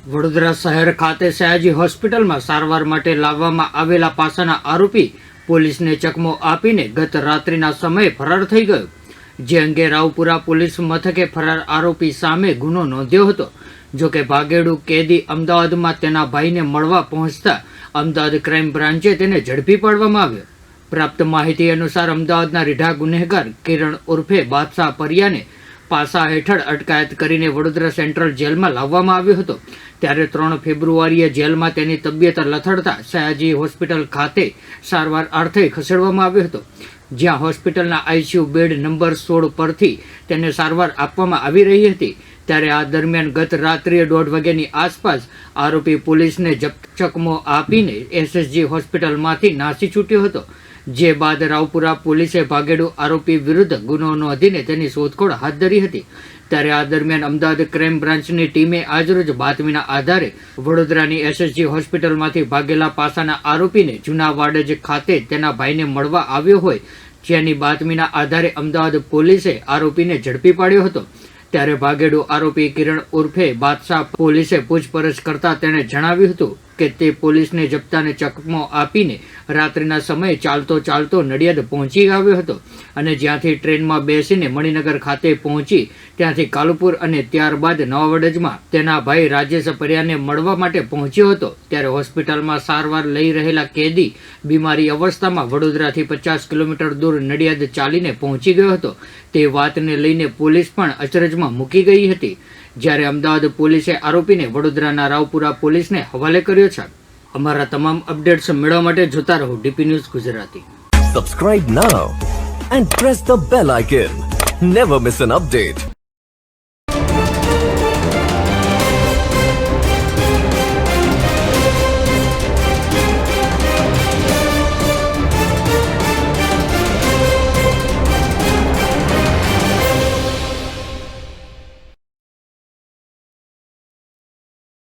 વડોદરા શહેર ખાતે સયાજી હોસ્પિટલમાં સારવાર માટે લાવવામાં આવેલા પાસાના આરોપી પોલીસને ચકમો આપીને ગત રાત્રિના સમયે ફરાર થઈ ગયો, જે અંગે રાવપુરા પોલીસ મથકે ફરાર આરોપી સામે ગુનો નોંધ્યો હતો। જોકે ભાગેડુ કેદી અમદાવાદમાં તેના ભાઈને મળવા પહોંચતા અમદાવાદ ક્રાઇમ બ્રાન્ચે તેને ઝડપી પાડવામાં આવ્યો। પ્રાપ્ત માહિતી અનુસાર અમદાવાદના રીઢા ગુનેગાર કિરણ ઉર્ફે બાદશાહ પરિયાને પાસા હેઠળ અટકાયત કરીને વડોદરા સેન્ટ્રલ જેલમાં લાવવામાં આવ્યો હતો। ત્યારે 3 ફેબ્રુઆરીએ જેલમાં તેની તબિયત લથડતા સયાજી હોસ્પિટલ ખાતે સારવાર અર્થે ખસેડવામાં આવ્યો હતો, જ્યાં હોસ્પિટલના આઈસીયુ બેડ નંબર 16 પરથી તેને સારવાર આપવામાં આવી રહી હતી। ત્યારે આ દરમિયાન ગત રાત્રિએ 1:30 વાગ્યાની આસપાસ આરોપી પોલીસને ચકમો આપીને એસએસજી હોસ્પિટલમાંથી નાસી છૂટ્યો હતો, જે બાદ રાવપુરા પોલીસે ભાગેડુ આરોપી વિરુદ્ધ ગુનો નોંધીને તેની શોધખોળ હાથ ધરી હતી। ત્યારે આ દરમિયાન અમદાવાદ ક્રાઇમ બ્રાન્ચની ટીમે આજરોજ બાતમીના આધારે વડોદરાની એસએસજી હોસ્પિટલમાંથી ભાગેલા પાસાના આરોપીને જૂના વાડજ ખાતે તેના ભાઈને મળવા આવ્યો હોય, જેની બાતમીના આધારે અમદાવાદ પોલીસે આરોપીને ઝડપી પાડ્યો હતો। ત્યારે ભાગેડુ આરોપી કિરણ ઉર્ફે બાદશાહ પોલીસે પૂછપરછ કરતા તેણે જણાવ્યું હતું કે તે પોલીસને જપ્તાને ચકમો આપીને રાત્રિના સમયે ચાલતો નડિયાદ પહોંચી આવ્યો હતો અને જ્યાંથી ટ્રેનમાં બેસીને મણિનગર ખાતે પહોંચી ત્યાંથી કાલુપુર અને ત્યારબાદ નવાવડજમાં તેના ભાઈ રાજેશ પરિયાને મળવા માટે પહોંચ્યો હતો। ત્યારે હોસ્પિટલમાં સારવાર લઈ રહેલા કેદી બીમારી અવસ્થામાં વડોદરાથી 50 કિલોમીટર દૂર નડિયાદ ચાલીને પહોંચી ગયો હતો। તે વાતને લઈને પોલીસ પણ અચરજમાં મૂકી ગઈ હતી, જ્યારે અમદાવાદ પોલીસે આરોપીને વડોદરાના રાવપુરા પોલીસને હવાલે કર્યો છે। અમારા તમામ અપડેટ્સ મેળવવા માટે જોતા રહો DP news Gujarati. Subscribe now and press the bell icon. Never miss an update.